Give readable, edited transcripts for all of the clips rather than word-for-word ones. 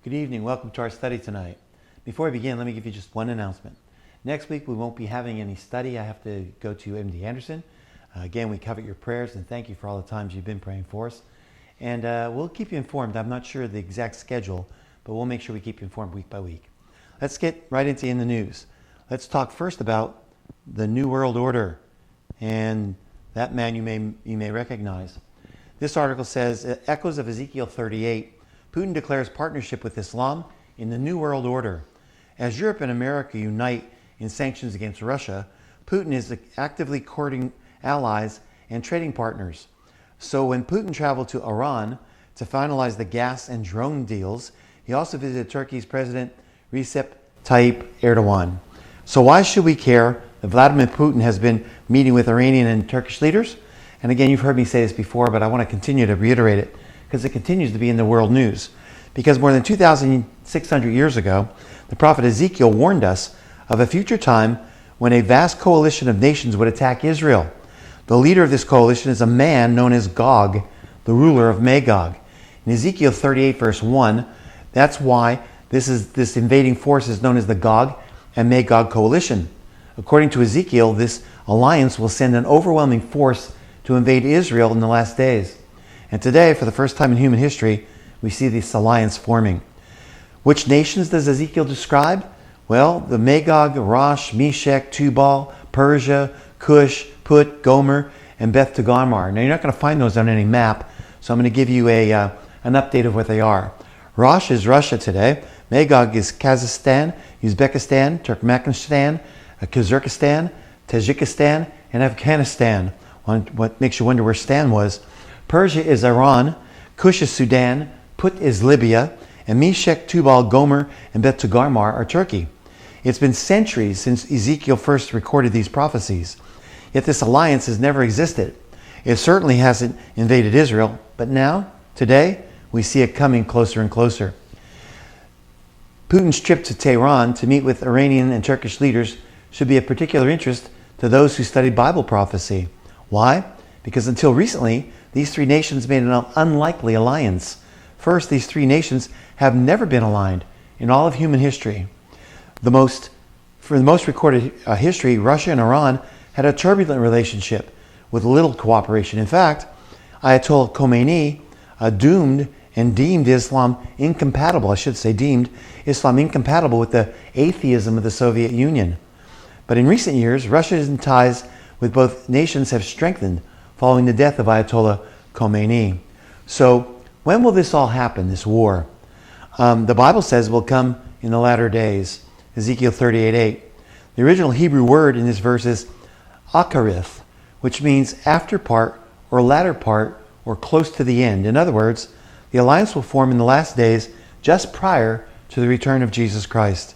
Good evening. Welcome to our study tonight. Before I begin, let me give you just one announcement. Next week, we won't be having any study. I have to go to MD Anderson. Again, we covet your prayers and thank you for all the times you've been praying for us. And we'll keep you informed. I'm not sure of the exact schedule, but we'll make sure we keep you informed week by week. Let's get right into in the news. Let's talk first about the New World Order. And that man you may recognize. This article says, echoes of Ezekiel 38. Putin declares partnership with Islam in the New World Order. As Europe and America unite in sanctions against Russia, Putin is actively courting allies and trading partners. So when Putin traveled to Iran to finalize the gas and drone deals, he also visited Turkey's President Recep Tayyip Erdogan. So why should we care that Vladimir Putin has been meeting with Iranian and Turkish leaders? And again, you've heard me say this before, but I want to continue to reiterate it because it continues to be in the world news. Because more than 2,600 years ago, the prophet Ezekiel warned us of a future time when a vast coalition of nations would attack Israel. The leader of this coalition is a man known as Gog, the ruler of Magog. In Ezekiel 38 verse 1, that's why this invading force is known as the Gog and Magog coalition. According to Ezekiel, this alliance will send an overwhelming force to invade Israel in the last days. And today, for the first time in human history, we see this alliance forming. Which nations does Ezekiel describe? Well, the Magog, Rosh, Meshech, Tubal, Persia, Cush, Put, Gomer, and Beth Togarmah. Now, you're not going to find those on any map, so I'm going to give you an update of what they are. Rosh is Russia today. Magog is Kazakhstan, Uzbekistan, Turkmenistan, Kyrgyzstan, Tajikistan, and Afghanistan. What makes you wonder where Stan was. Persia is Iran, Cush is Sudan, Put is Libya, and Meshech, Tubal, Gomer, and Beth Togarmah are Turkey. It's been centuries since Ezekiel first recorded these prophecies. Yet this alliance has never existed. It certainly hasn't invaded Israel, but now, today, we see it coming closer and closer. Putin's trip to Tehran to meet with Iranian and Turkish leaders should be of particular interest to those who study Bible prophecy. Why? Because until recently, these three nations made an unlikely alliance. First, these three nations have never been aligned in all of human history. For the most recorded history, Russia and Iran had a turbulent relationship with little cooperation. In fact, Ayatollah Khomeini deemed Islam incompatible with the atheism of the Soviet Union. But in recent years, Russia's ties with both nations have strengthened following the death of Ayatollah Khomeini. So when will this all happen, this war? The Bible says it will come in the latter days. Ezekiel 38:8. The original Hebrew word in this verse is akarith, which means after part or latter part or close to the end. In other words, the alliance will form in the last days just prior to the return of Jesus Christ.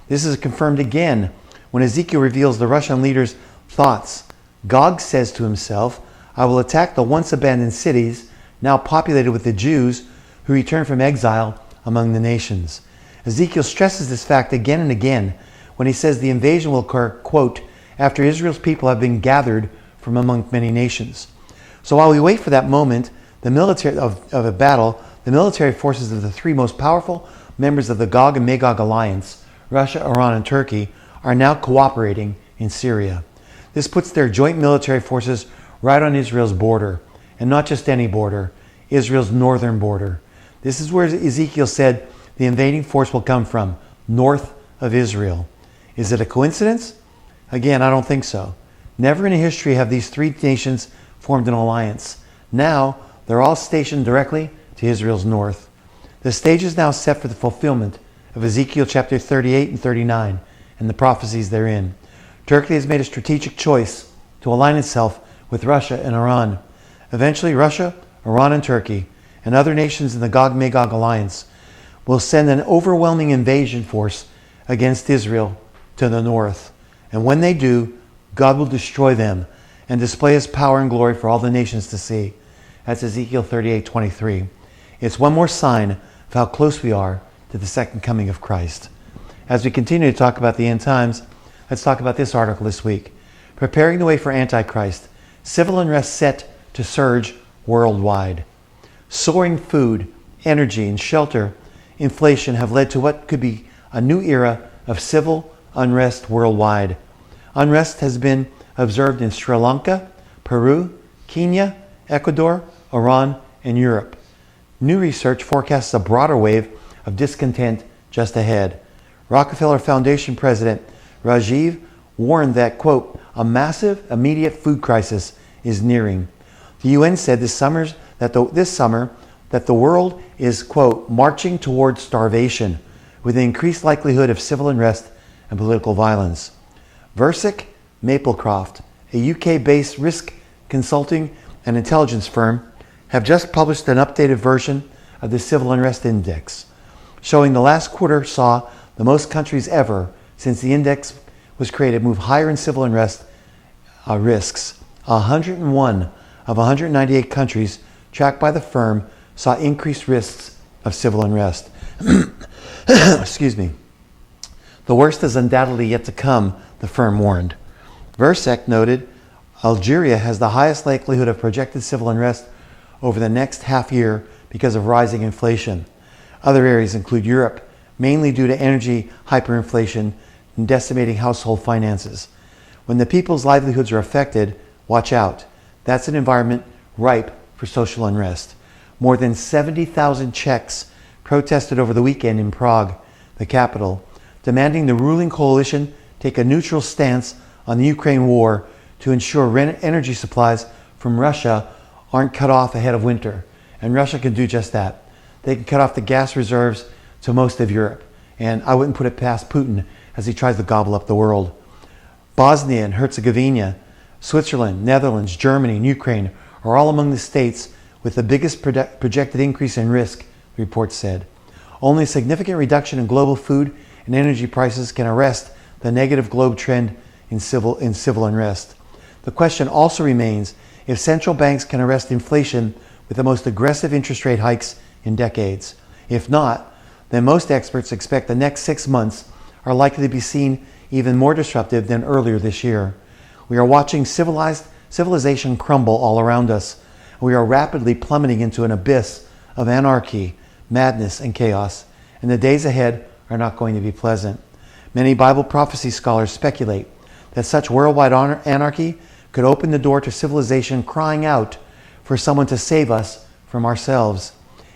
This is confirmed again when Ezekiel reveals the Russian leader's thoughts. Gog says to himself, I will attack the once abandoned cities, now populated with the Jews who returned from exile among the nations. Ezekiel stresses this fact again and again when he says the invasion will occur, quote, after Israel's people have been gathered from among many nations. So while we wait for that moment, the military forces of the three most powerful members of the Gog and Magog alliance, Russia, Iran, and Turkey, are now cooperating in Syria. This puts their joint military forces right on Israel's border, and not just any border, Israel's northern border. This is where Ezekiel said the invading force will come from, north of Israel. Is it a coincidence? Again, I don't think so. Never in history have these three nations formed an alliance. Now, they're all stationed directly to Israel's north. The stage is now set for the fulfillment of Ezekiel chapter 38 and 39 and the prophecies therein. Turkey has made a strategic choice to align itself with Russia and Iran. Eventually, Russia, Iran, and Turkey, and other nations in the Gog-Magog alliance will send an overwhelming invasion force against Israel to the north. And when they do, God will destroy them and display his power and glory for all the nations to see. That's Ezekiel 38:23. It's one more sign of how close we are to the second coming of Christ. As we continue to talk about the end times, let's talk about this article this week. Preparing the way for Antichrist. Civil unrest set to surge worldwide. Soaring food, energy, and shelter inflation have led to what could be a new era of civil unrest worldwide. Unrest has been observed in Sri Lanka, Peru, Kenya, Ecuador, Iran, and Europe. New research forecasts a broader wave of discontent just ahead. Rockefeller Foundation President Rajiv warned that, quote, a massive immediate food crisis is nearing. The UN said this summer that the world is, quote, marching towards starvation with an increased likelihood of civil unrest and political violence. Versick Maplecroft, a UK-based risk consulting and intelligence firm, have just published an updated version of the Civil Unrest Index, showing the last quarter saw the most countries ever since the index was created move higher in civil unrest risks. 101 of 198 countries tracked by the firm saw increased risks of civil unrest. Excuse me. The worst is undoubtedly yet to come, the firm warned. Versick noted Algeria has the highest likelihood of projected civil unrest over the next half year because of rising inflation. Other areas include Europe, mainly due to energy hyperinflation and decimating household finances. When the people's livelihoods are affected, watch out. That's an environment ripe for social unrest. More than 70,000 Czechs protested over the weekend in Prague, the capital, demanding the ruling coalition take a neutral stance on the Ukraine war to ensure energy supplies from Russia aren't cut off ahead of winter. And Russia can do just that. They can cut off the gas reserves to most of Europe. And I wouldn't put it past Putin as he tries to gobble up the world. Bosnia and Herzegovina, Switzerland, Netherlands, Germany, and Ukraine are all among the states with the biggest projected increase in risk, the report said. Only a significant reduction in global food and energy prices can arrest the negative globe trend in civil unrest. The question also remains if central banks can arrest inflation with the most aggressive interest rate hikes in decades. If not, then most experts expect the next 6 months are likely to be seen even more disruptive than earlier this year. We are watching civilization crumble all around us. We are rapidly plummeting into an abyss of anarchy, madness, and chaos, and the days ahead are not going to be pleasant. Many Bible prophecy scholars speculate that such worldwide anarchy could open the door to civilization crying out for someone to save us from ourselves.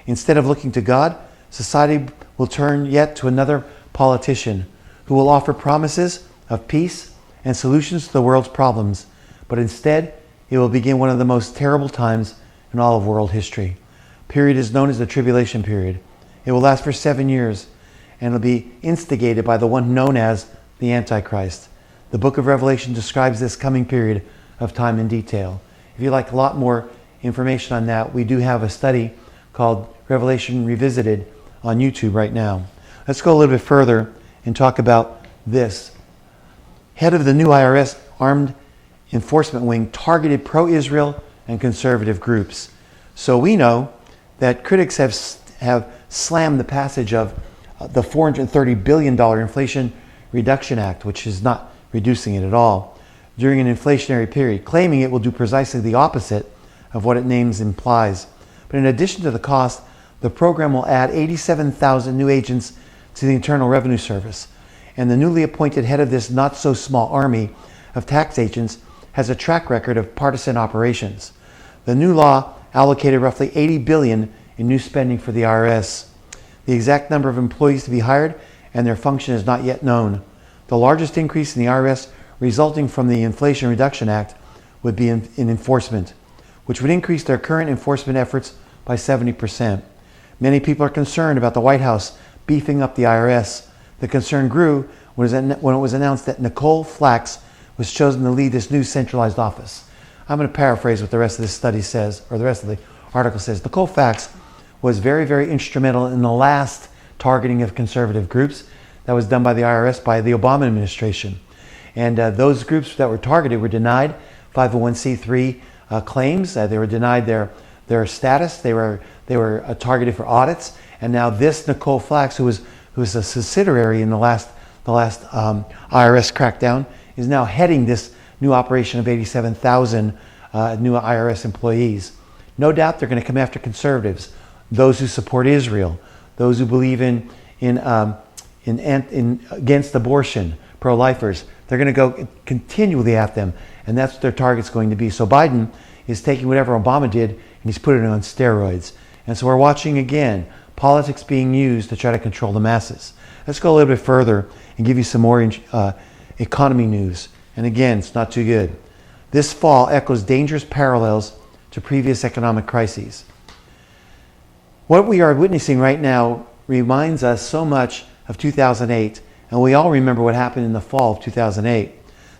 Instead of looking to God, society will turn yet to another politician who will offer promises of peace and solutions to the world's problems, but instead it will begin one of the most terrible times in all of world history. Period is known as the tribulation period. It will last for 7 years, and it'll be instigated by the one known as the Antichrist. The book of Revelation describes this coming period of time in detail. If you'd like a lot more information on that, we do have a study called Revelation Revisited on YouTube right now. Let's go a little bit further and talk about this. Head of the new IRS Armed Enforcement Wing targeted pro-Israel and conservative groups. So we know that critics have slammed the passage of the $430 billion Inflation Reduction Act, which is not reducing it at all, during an inflationary period, claiming it will do precisely the opposite of what its name implies. But in addition to the cost, the program will add 87,000 new agents to the Internal Revenue Service. And the newly appointed head of this not-so-small army of tax agents has a track record of partisan operations. The new law allocated roughly $80 billion in new spending for the IRS. The exact number of employees to be hired and their function is not yet known. The largest increase in the IRS resulting from the Inflation Reduction Act would be in enforcement, which would increase their current enforcement efforts by 70%. Many people are concerned about the White House beefing up the IRS. The concern grew when it was announced that Nicole Flax was chosen to lead this new centralized office. I'm going to paraphrase what the rest of this study says, or the rest of the article says. Nicole Flax was very, very instrumental in the last targeting of conservative groups that was done by the IRS by the Obama administration. And those groups that were targeted were denied 501c3 claims. They were denied their status. They were targeted for audits. And now this Nicole Flax, who was a subsidiary in the last IRS crackdown, is now heading this new operation of 87,000 new IRS employees. No doubt they're going to come after conservatives, those who support Israel, those who believe against abortion, pro-lifers. They're going to go continually at them, and that's what their target's going to be. So Biden is taking whatever Obama did and he's putting it on steroids. And so we're watching again politics being used to try to control the masses. Let's go a little bit further and give you some more economy news. And again, it's not too good. This fall echoes dangerous parallels to previous economic crises. What we are witnessing right now reminds us so much of 2008, and we all remember what happened in the fall of 2008.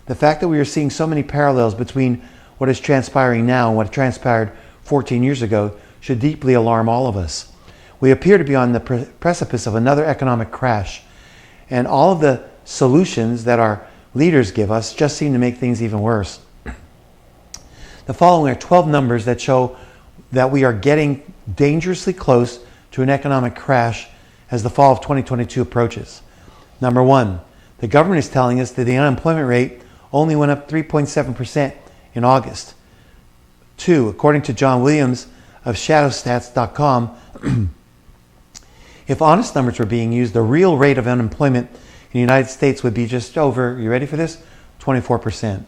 The fact that we are seeing so many parallels between what is transpiring now and what transpired 14 years ago should deeply alarm all of us. We appear to be on the precipice of another economic crash, and all of the solutions that our leaders give us just seem to make things even worse. The following are 12 numbers that show that we are getting dangerously close to an economic crash as the fall of 2022 approaches. Number one, the government is telling us that the unemployment rate only went up 3.7% in August. 2, according to John Williams of shadowstats.com, if honest numbers were being used, the real rate of unemployment in the United States would be just over, you ready for this? 24%.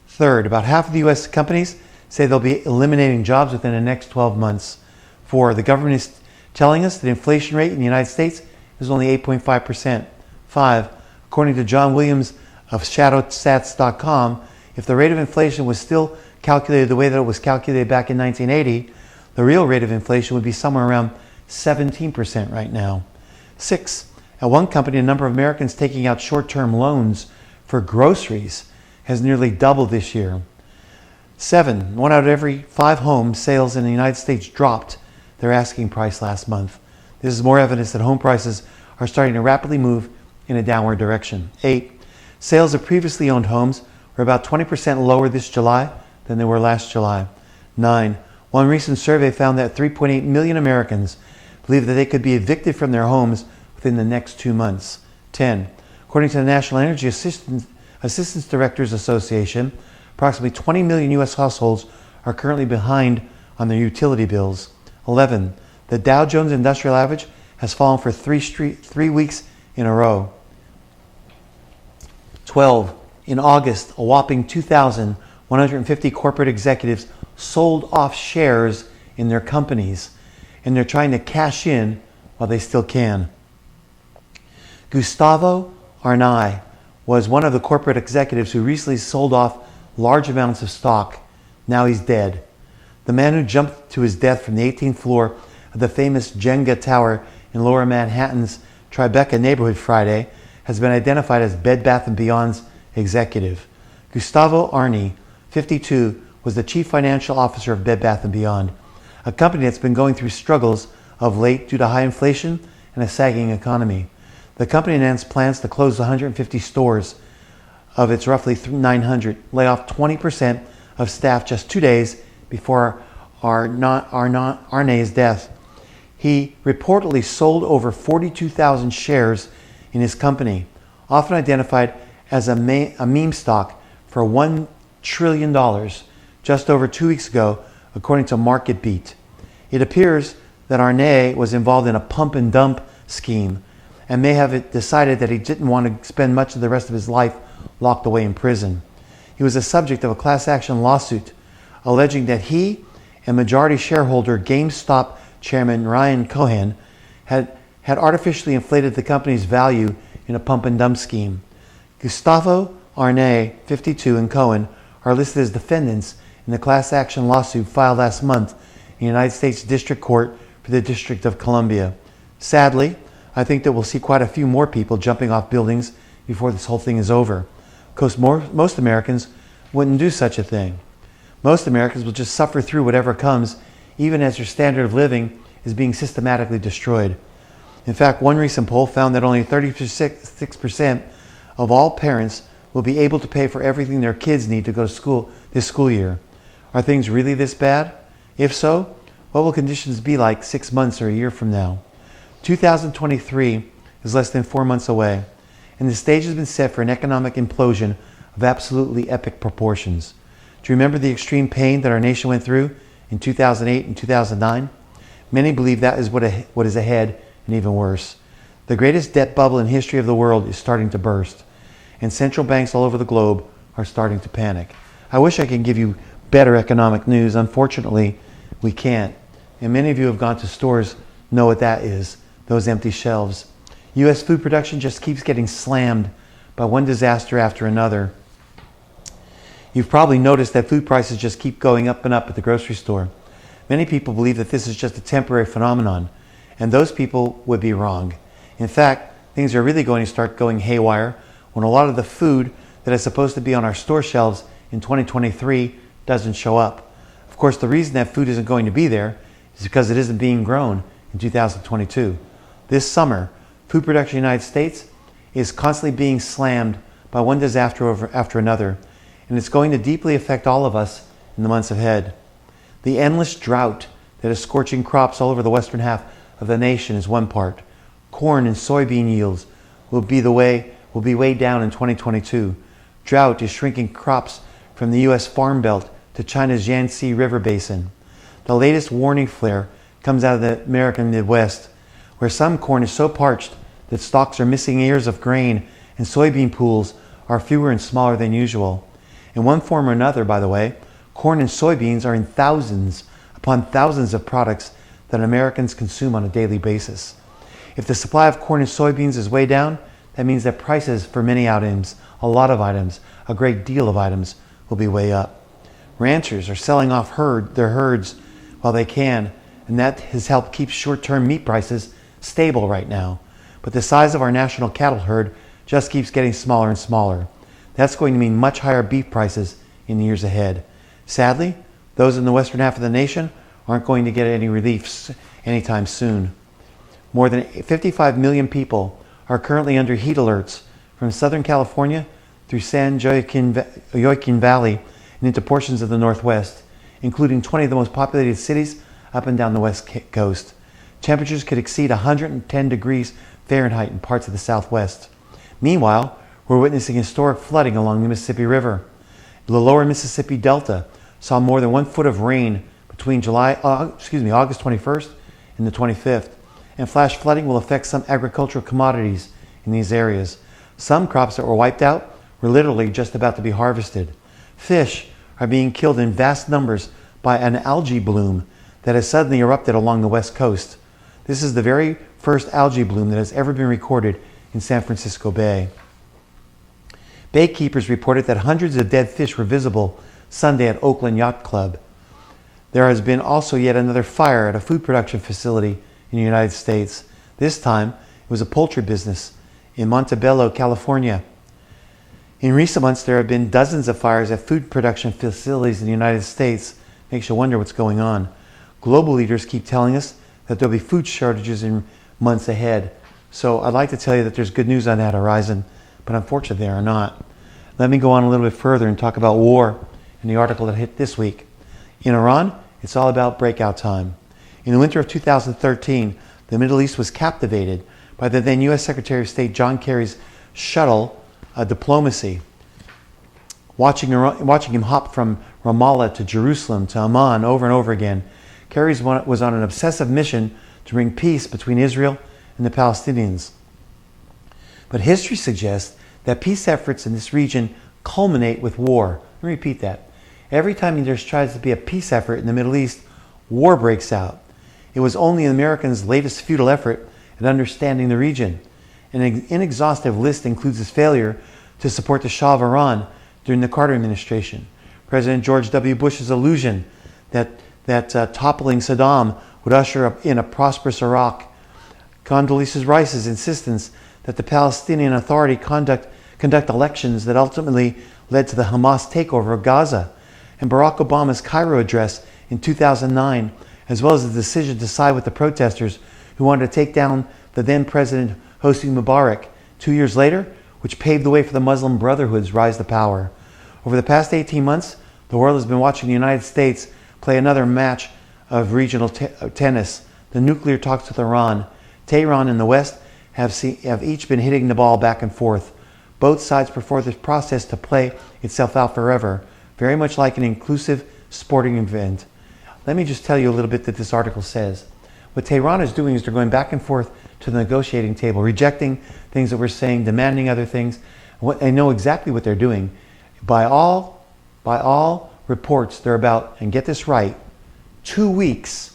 Third, about half of the U.S. companies say they'll be eliminating jobs within the next 12 months. 4, the government is telling us that the inflation rate in the United States is only 8.5%. 5, according to John Williams of shadowstats.com, if the rate of inflation was still calculated the way that it was calculated back in 1980, the real rate of inflation would be somewhere around 17% right now. 6, at one company, the number of Americans taking out short-term loans for groceries has nearly doubled this year. 7, 1 out of every 5 home sales in the United States dropped their asking price last month. This is more evidence that home prices are starting to rapidly move in a downward direction. 8, sales of previously owned homes were about 20% lower this July than they were last July. 9, one recent survey found that 3.8 million Americans believe that they could be evicted from their homes within the next 2 months. 10, according to the National Energy Assistance Directors Association, approximately 20 million U.S. households are currently behind on their utility bills. 11, the Dow Jones Industrial Average has fallen for 3 weeks in a row. 12, in August, a whopping 2,150 corporate executives sold off shares in their companies, and they're trying to cash in while they still can. Gustavo Arnai was one of the corporate executives who recently sold off large amounts of stock. Now he's dead. The man who jumped to his death from the 18th floor of the famous Jenga Tower in Lower Manhattan's Tribeca neighborhood Friday has been identified as Bed Bath & Beyond's executive. Gustavo Arnai, 52, was the chief financial officer of Bed Bath & Beyond, a company that's been going through struggles of late due to high inflation and a sagging economy. The company announced plans to close 150 stores of its roughly 900, lay off 20% of staff just 2 days before Arnai's death. He reportedly sold over 42,000 shares in his company, often identified as a meme stock, for $1 trillion just over 2 weeks ago, according to Market Beat. It appears that Arnai was involved in a pump and dump scheme and may have decided that he didn't want to spend much of the rest of his life locked away in prison. He was the subject of a class action lawsuit alleging that he and majority shareholder GameStop chairman Ryan Cohen had artificially inflated the company's value in a pump and dump scheme. Gustavo Arnai, 52, and Cohen are listed as defendants in the class action lawsuit filed last month in the United States District Court for the District of Columbia. Sadly, I think that we'll see quite a few more people jumping off buildings before this whole thing is over. Because most Americans wouldn't do such a thing. Most Americans will just suffer through whatever comes, even as their standard of living is being systematically destroyed. In fact, one recent poll found that only 36% of all parents will be able to pay for everything their kids need to go to school this school year. Are things really this bad? If so, what will conditions be like 6 months or a year from now? 2023 is less than 4 months away, and the stage has been set for an economic implosion of absolutely epic proportions. Do you remember the extreme pain that our nation went through in 2008 and 2009? Many believe that is what is ahead and even worse. The greatest debt bubble in history of the world is starting to burst, and central banks all over the globe are starting to panic. I wish I could give you better economic news. Unfortunately, we can't. And many of you have gone to stores, know what that is, those empty shelves. U.S. food production just keeps getting slammed by one disaster after another. You've probably noticed that food prices just keep going up and up at the grocery store. Many people believe that this is just a temporary phenomenon, and those people would be wrong. In fact, things are really going to start going haywire when a lot of the food that is supposed to be on our store shelves in 2023 doesn't show up. Of course, the reason that food isn't going to be there is because it isn't being grown in 2022. This summer, food production in the United States is constantly being slammed by one disaster after another, and it's going to deeply affect all of us in the months ahead. The endless drought that is scorching crops all over the western half of the nation is one part. Corn and soybean yields will be way down in 2022. Drought is shrinking crops from the U.S. Farm Belt to China's Yangtze River Basin. The latest warning flare comes out of the American Midwest, where some corn is so parched that stalks are missing ears of grain and soybean pools are fewer and smaller than usual. In one form or another, by the way, corn and soybeans are in thousands upon thousands of products that Americans consume on a daily basis. If the supply of corn and soybeans is way down, that means that prices for many items, a lot of items, a great deal of items, will be way up. Ranchers are selling off their herds while they can, and that has helped keep short-term meat prices stable right now. But the size of our national cattle herd just keeps getting smaller and smaller. That's going to mean much higher beef prices in the years ahead. Sadly, those in the western half of the nation aren't going to get any relief anytime soon. More than 55 million people are currently under heat alerts from Southern California through San Joaquin Valley and into portions of the Northwest, including 20 of the most populated cities up and down the West Coast. Temperatures could exceed 110 degrees Fahrenheit in parts of the Southwest. Meanwhile, we're witnessing historic flooding along the Mississippi River. The lower Mississippi Delta saw more than 1 foot of rain between August 21st and the 25th, and flash flooding will affect some agricultural commodities in these areas. Some crops that were wiped out were literally just about to be harvested. Fish are being killed in vast numbers by an algae bloom that has suddenly erupted along the West Coast. This is the very first algae bloom that has ever been recorded in San Francisco Bay. Bay keepers reported that hundreds of dead fish were visible Sunday at Oakland Yacht Club. There has been also yet another fire at a food production facility in the United States. This time, it was a poultry business in Montebello, California. In recent months, there have been dozens of fires at food production facilities in the United States. Makes you wonder what's going on. Global leaders keep telling us that there'll be food shortages in months ahead. So I'd like to tell you that there's good news on that horizon, but unfortunately there are not. Let me go on a little bit further and talk about war in the article that hit this week. In Iran, it's all about breakout time. In the winter of 2013, the Middle East was captivated by the then U.S. Secretary of State John Kerry's shuttle diplomacy. Watching him hop from Ramallah to Jerusalem to Amman over and over again, Kerry was on an obsessive mission to bring peace between Israel and the Palestinians. But history suggests that peace efforts in this region culminate with war. Let me repeat that. Every time there tries to be a peace effort in the Middle East, war breaks out. It was only Americans' latest futile effort at understanding the region. An inexhaustive list includes his failure to support the Shah of Iran during the Carter administration, President George W. Bush's illusion that toppling Saddam would usher in a prosperous Iraq, Condoleezza Rice's insistence that the Palestinian Authority conduct elections that ultimately led to the Hamas takeover of Gaza, and Barack Obama's Cairo address in 2009, as well as the decision to side with the protesters who wanted to take down the then President Hosni Mubarak 2 years later, which paved the way for the Muslim Brotherhood's rise to power. Over the past 18 months, the world has been watching the United States play another match of regional tennis. The nuclear talks with Iran. Tehran and the West have each been hitting the ball back and forth. Both sides prefer this process to play itself out forever, very much like an inclusive sporting event. Let me just tell you a little bit that this article says. What Tehran is doing is they're going back and forth to the negotiating table, rejecting things that we're saying, demanding other things. They know exactly what they're doing. By all reports, they're about, and get this right, 2 weeks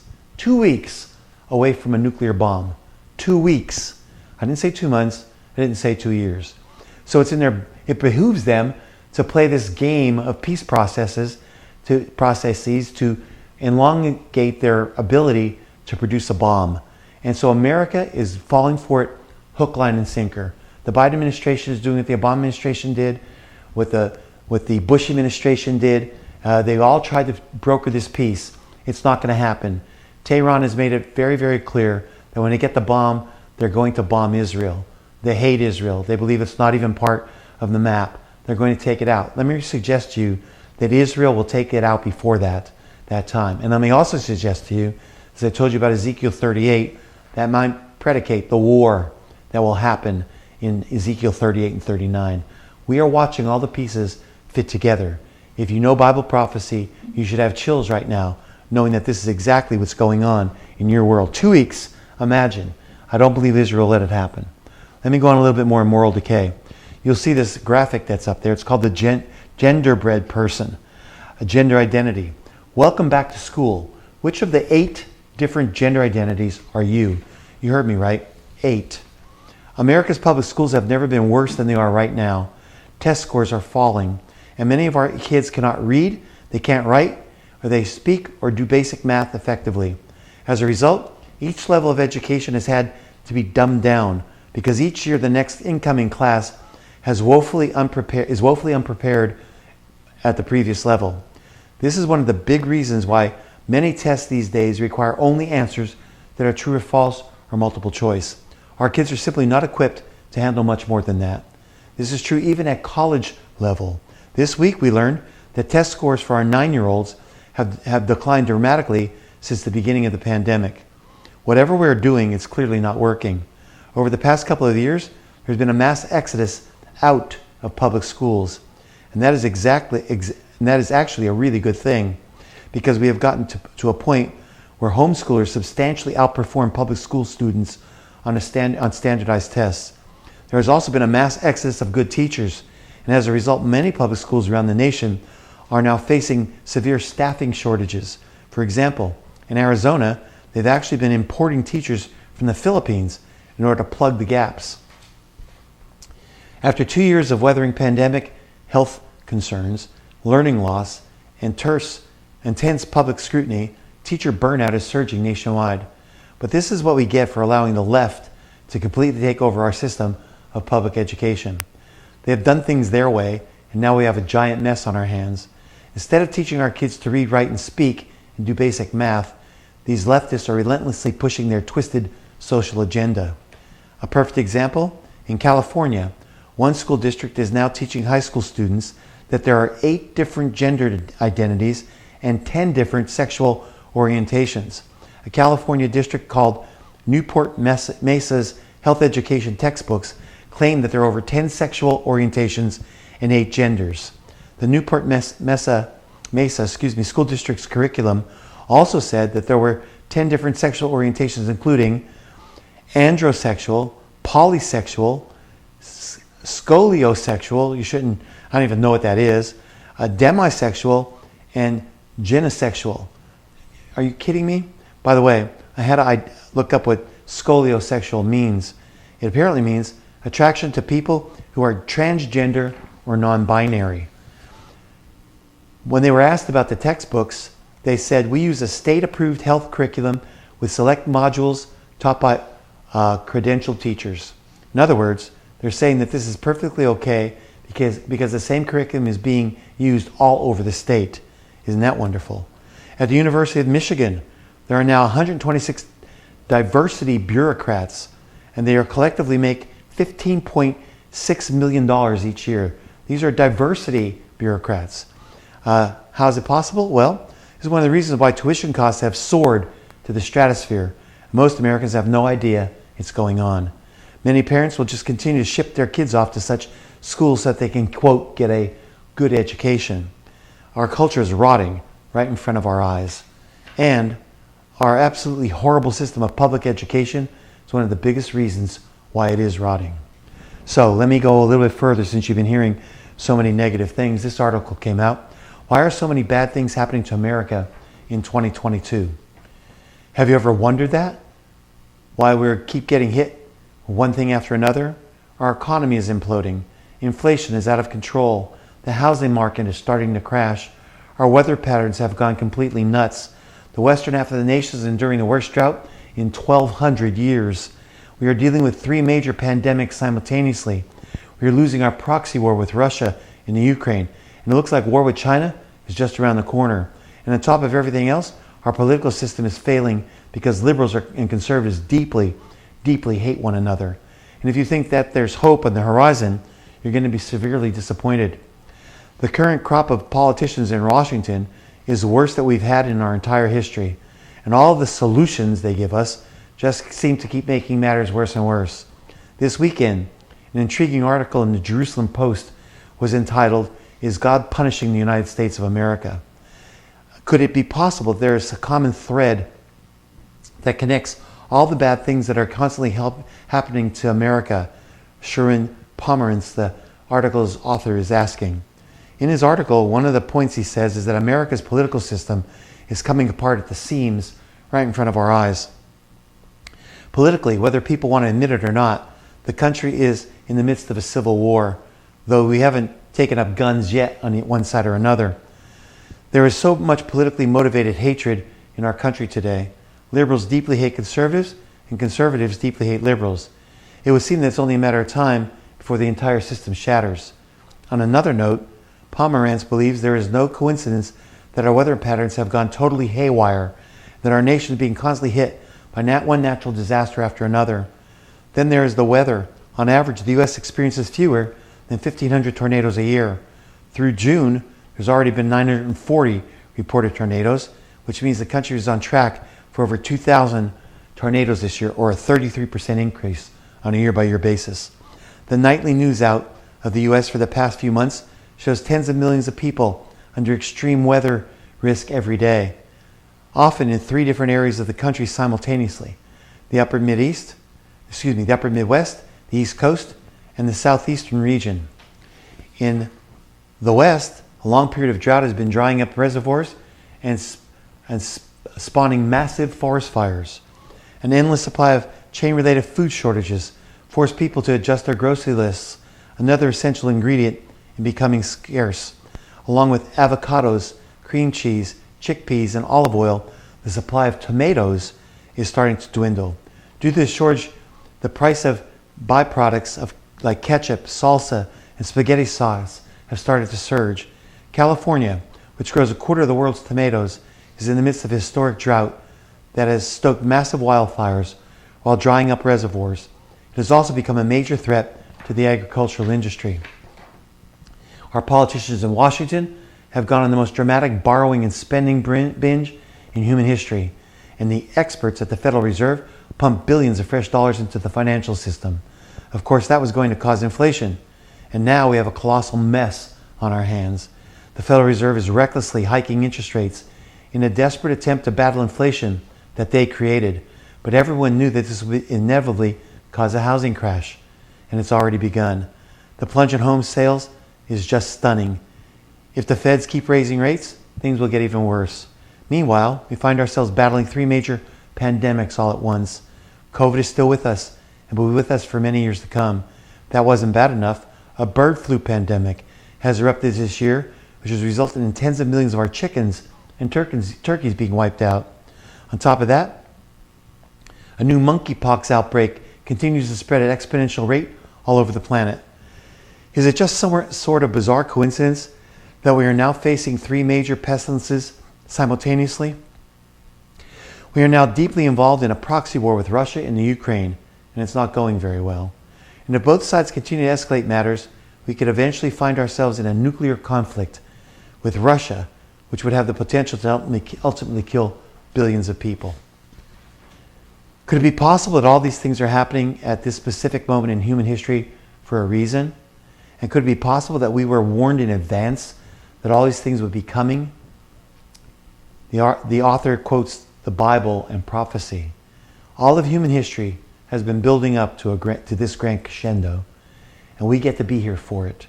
away from a nuclear bomb. 2 weeks. I didn't say 2 months. I didn't say 2 years. So it behooves them to play this game of peace processes to elongate their ability to produce a bomb. And so America is falling for it hook, line, and sinker. The Biden administration is doing what the Obama administration did, what the Bush administration did. They all tried to broker this peace. It's not going to happen. Tehran has made it very, very clear that when they get the bomb, they're going to bomb Israel. They hate Israel. They believe it's not even part of the map. They're going to take it out. Let me suggest to you that Israel will take it out before that time. And let me also suggest to you, as I told you about Ezekiel 38, that might predicate the war that will happen in Ezekiel 38 and 39. We are watching all the pieces fit together. If you know Bible prophecy, you should have chills right now, knowing that this is exactly what's going on in your world. 2 weeks, imagine. I don't believe Israel let it happen. Let me go on a little bit more in moral decay. You'll see this graphic that's up there. It's called the genderbread person, a gender identity. Welcome back to school. Which of the 8 different gender identities are you? You heard me right, 8. America's public schools have never been worse than they are right now. Test scores are falling, and many of our kids cannot read, they can't write, or they speak or do basic math effectively. As a result, each level of education has had to be dumbed down because each year the next incoming class is woefully unprepared at the previous level. This is one of the big reasons why many tests these days require only answers that are true or false or multiple choice. Our kids are simply not equipped to handle much more than that. This is true even at college level. This week we learned that test scores for our 9-year-olds have declined dramatically since the beginning of the pandemic. Whatever we're doing, it's clearly not working. Over the past couple of years, there's been a mass exodus out of public schools. And that is actually a really good thing, because we have gotten to a point where homeschoolers substantially outperform public school students on standardized tests. There has also been a mass exodus of good teachers, and as a result, many public schools around the nation are now facing severe staffing shortages. For example, in Arizona, they've actually been importing teachers from the Philippines in order to plug the gaps. After 2 years of weathering pandemic, health concerns, learning loss, and intense public scrutiny, teacher burnout is surging nationwide. But this is what we get for allowing the left to completely take over our system of public education. They have done things their way, and now we have a giant mess on our hands. Instead of teaching our kids to read, write, and speak, and do basic math, these leftists are relentlessly pushing their twisted social agenda. A perfect example, in California, one school district is now teaching high school students that there are 8 different gender identities and 10 different sexual orientations. A California district called Newport Mesa's health education textbooks claim that there are over 10 sexual orientations and 8 genders. The Newport Mesa school district's curriculum also said that there were 10 different sexual orientations, including androsexual, polysexual, scoliosexual, I don't even know what that is, demisexual, and genosexual. Are you kidding me? By the way, I had to look up what scoliosexual means. It apparently means attraction to people who are transgender or non-binary. When they were asked about the textbooks, they said, we use a state-approved health curriculum with select modules taught by credentialed teachers. In other words, they're saying that this is perfectly okay because the same curriculum is being used all over the state. Isn't that wonderful? At the University of Michigan, there are now 126 diversity bureaucrats, and they are collectively make $15.6 million each year. These are diversity bureaucrats. How is it possible? Well, this is one of the reasons why tuition costs have soared to the stratosphere. Most Americans have no idea it's going on. Many parents will just continue to ship their kids off to such schools so that they can, quote, get a good education. Our culture is rotting right in front of our eyes. And our absolutely horrible system of public education It's one of the biggest reasons why it is rotting. So let me go a little bit further since you've been hearing so many negative things. This article came out. Why are so many bad things happening to America in 2022? Have you ever wondered that? Why we keep getting hit one thing after another? Our economy is imploding. Inflation is out of control. The housing market is starting to crash. Our weather patterns have gone completely nuts. The western half of the nation is enduring the worst drought in 1,200 years. We are dealing with 3 major pandemics simultaneously. We are losing our proxy war with Russia and the Ukraine. And it looks like war with China is just around the corner. And on top of everything else, our political system is failing because liberals and conservatives deeply, deeply hate one another. And if you think that there's hope on the horizon, you're going to be severely disappointed. The current crop of politicians in Washington is the worst that we've had in our entire history. And all of the solutions they give us just seem to keep making matters worse and worse. This weekend, an intriguing article in the Jerusalem Post was entitled, "Is God Punishing the United States of America?" Could it be possible there is a common thread that connects all the bad things that are constantly happening to America? Sharon Pomerantz, the article's author, is asking. In his article, one of the points he says is that America's political system is coming apart at the seams right in front of our eyes. Politically, whether people want to admit it or not, the country is in the midst of a civil war, though we haven't taken up guns yet on one side or another. There is so much politically motivated hatred in our country today. Liberals deeply hate conservatives, and conservatives deeply hate liberals. It would seem that it's only a matter of time before the entire system shatters. On another note, Pomerantz believes there is no coincidence that our weather patterns have gone totally haywire, that our nation is being constantly hit by one natural disaster after another. Then there is the weather. On average, the U.S. experiences fewer than 1,500 tornadoes a year. Through June, there's already been 940 reported tornadoes, which means the country is on track for over 2,000 tornadoes this year, or a 33% increase on a year-by-year basis. The nightly news out of the U.S. for the past few months shows tens of millions of people under extreme weather risk every day, often in 3 different areas of the country simultaneously: the upper Midwest, the East Coast, and the southeastern region. In the West, a long period of drought has been drying up reservoirs and spawning massive forest fires. An endless supply of chain-related food shortages force people to adjust their grocery lists, another essential ingredient in becoming scarce. Along with avocados, cream cheese, chickpeas, and olive oil, the supply of tomatoes is starting to dwindle. Due to this shortage, the price of byproducts like ketchup, salsa, and spaghetti sauce have started to surge. California, which grows a quarter of the world's tomatoes, is in the midst of a historic drought that has stoked massive wildfires while drying up reservoirs. It has also become a major threat to the agricultural industry. Our politicians in Washington have gone on the most dramatic borrowing and spending binge in human history, and the experts at the Federal Reserve pump billions of fresh dollars into the financial system. Of course, that was going to cause inflation, and now we have a colossal mess on our hands. The Federal Reserve is recklessly hiking interest rates in a desperate attempt to battle inflation that they created, but everyone knew that this would inevitably cause a housing crash, and it's already begun. The plunge in home sales is just stunning. If the feds keep raising rates, things will get even worse. Meanwhile, we find ourselves battling 3 major pandemics all at once. COVID is still with us and will be with us for many years to come. If that wasn't bad enough, a bird flu pandemic has erupted this year, which has resulted in tens of millions of our chickens and turkeys being wiped out. On top of that, a new monkeypox outbreak continues to spread at exponential rate all over the planet. Is it just some sort of bizarre coincidence that we are now facing 3 major pestilences simultaneously? We are now deeply involved in a proxy war with Russia and the Ukraine, and it's not going very well. And if both sides continue to escalate matters, we could eventually find ourselves in a nuclear conflict with Russia, which would have the potential to ultimately kill billions of people. Could it be possible that all these things are happening at this specific moment in human history for a reason? And could it be possible that we were warned in advance that all these things would be coming? The author quotes the Bible and prophecy. All of human history has been building up to this grand crescendo, and we get to be here for it.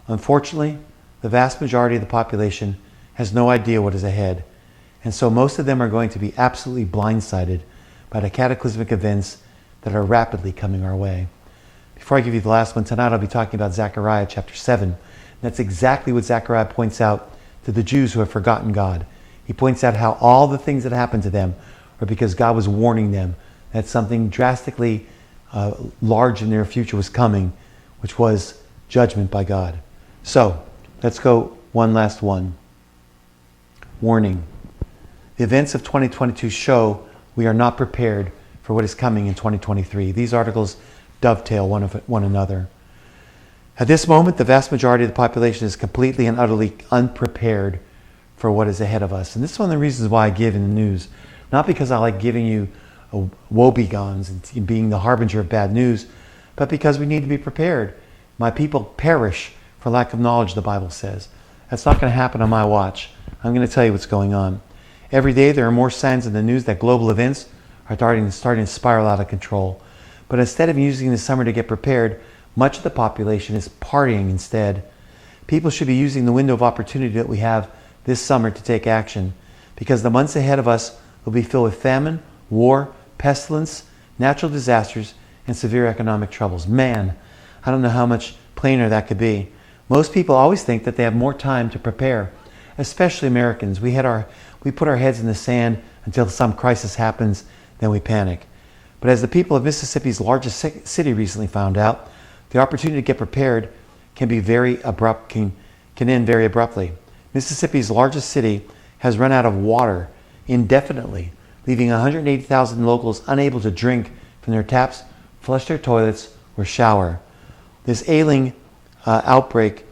Unfortunately, the vast majority of the population has no idea what is ahead, and so most of them are going to be absolutely blindsided by the cataclysmic events that are rapidly coming our way. Before I give you the last one, tonight I'll be talking about Zechariah chapter 7. That's exactly what Zechariah points out to the Jews who have forgotten God. He points out how all the things that happened to them are because God was warning them that something drastically large in their future was coming, which was judgment by God. So, let's go one last one. Warning. The events of 2022 show we are not prepared for what is coming in 2023. These articles dovetail one another. At this moment, the vast majority of the population is completely and utterly unprepared for what is ahead of us. And this is one of the reasons why I give in the news. Not because I like giving you woebegons and being the harbinger of bad news, but because we need to be prepared. My people perish for lack of knowledge, the Bible says. That's not going to happen on my watch. I'm going to tell you what's going on. Every day there are more signs in the news that global events are starting to spiral out of control. But instead of using the summer to get prepared, much of the population is partying instead. People should be using the window of opportunity that we have this summer to take action, because the months ahead of us will be filled with famine, war, pestilence, natural disasters, and severe economic troubles. Man, I don't know how much plainer that could be. Most people always think that they have more time to prepare, especially Americans. We put our heads in the sand until some crisis happens, then we panic. But as the people of Mississippi's largest city recently found out, the opportunity to get prepared can end very abruptly. Mississippi's largest city has run out of water indefinitely, leaving 180,000 locals unable to drink from their taps, flush their toilets, or shower. This ailing outbreak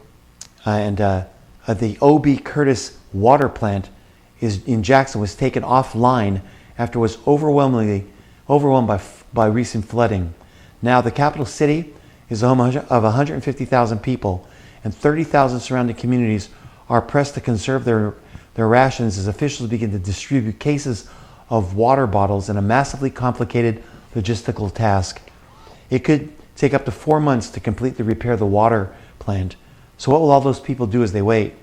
the O.B. Curtis water plant in Jackson was taken offline after it was overwhelmed by recent flooding. Now the capital city is home of 150,000 people, and 30,000 surrounding communities are pressed to conserve their rations as officials begin to distribute cases of water bottles in a massively complicated logistical task. It could take up to 4 months to completely repair the water plant. So what will all those people do as they wait?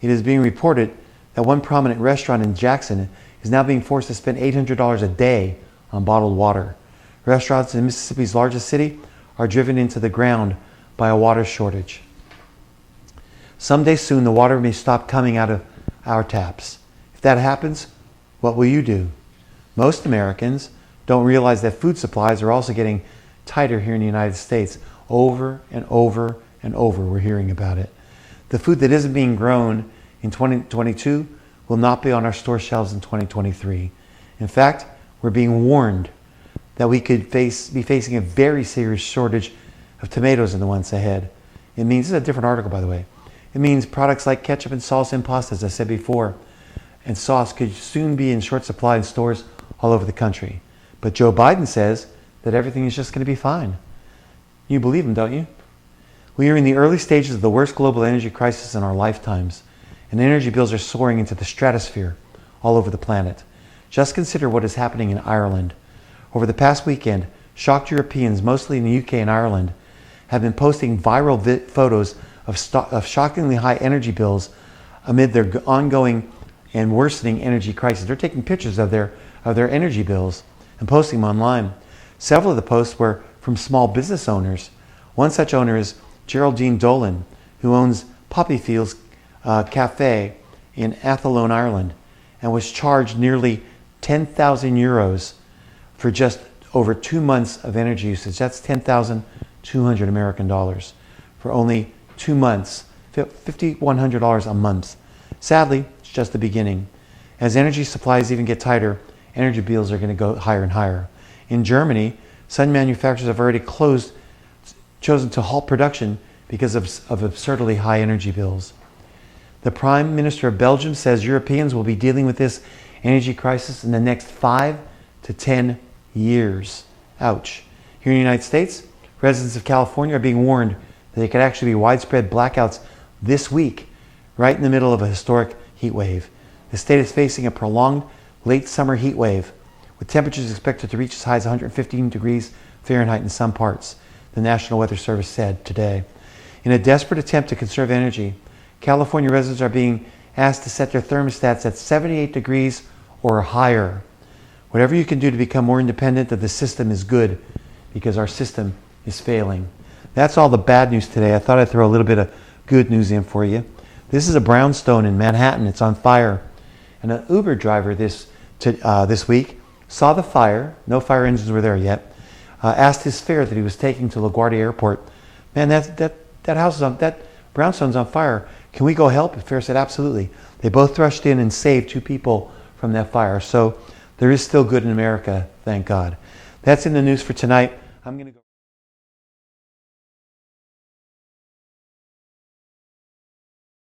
It is being reported that one prominent restaurant in Jackson is now being forced to spend $800 a day on bottled water. Restaurants in Mississippi's largest city are driven into the ground by a water shortage. Someday soon, the water may stop coming out of our taps. If that happens, what will you do? Most Americans don't realize that food supplies are also getting tighter here in the United States. Over and over and over, we're hearing about it. The food that isn't being grown in 2022 will not be on our store shelves in 2023. In fact, we're being warned that we could be facing a very serious shortage of tomatoes in the months ahead. It means, this is a different article by the way, it means products like ketchup and salsa and pasta, as I said before, and sauce could soon be in short supply in stores all over the country. But Joe Biden says that everything is just going to be fine. You believe him, don't you? We are in the early stages of the worst global energy crisis in our lifetimes, and energy bills are soaring into the stratosphere all over the planet. Just consider what is happening in Ireland. Over the past weekend, shocked Europeans, mostly in the UK and Ireland, have been posting viral photos of shockingly high energy bills amid their ongoing and worsening energy crisis. They're taking pictures of their energy bills and posting them online. Several of the posts were from small business owners. One such owner is Geraldine Dolan, who owns Poppy Fields Cafe in Athlone, Ireland, and was charged nearly 10,000 euros for just over 2 months of energy usage. That's 10,200 American dollars for only 2 months, $5,100 a month. Sadly, it's just the beginning. As energy supplies even get tighter, energy bills are going to go higher and higher. In Germany, some manufacturers have already chosen to halt production because of absurdly high energy bills. The Prime Minister of Belgium says Europeans will be dealing with this energy crisis in the next 5 to 10 years. Ouch. Here in the United States, residents of California are being warned that there could actually be widespread blackouts this week, right in the middle of a historic heat wave. The state is facing a prolonged late summer heat wave, with temperatures expected to reach as high as 115 degrees Fahrenheit in some parts, the National Weather Service said today. In a desperate attempt to conserve energy, California residents are being asked to set their thermostats at 78 degrees or higher. Whatever you can do to become more independent of the system is good, because our system is failing. That's all the bad news today. I thought I'd throw a little bit of good news in for you. This is a brownstone in Manhattan. It's on fire. And an Uber driver this week saw the fire. No fire engines were there yet. Asked his fare that he was taking to LaGuardia Airport. Man, that house is on, that brownstone's on fire. Can we go help? The fare said absolutely. They both rushed in and saved 2 people from that fire. So there is still good in America, thank God. That's in the news for tonight. I'm going to go.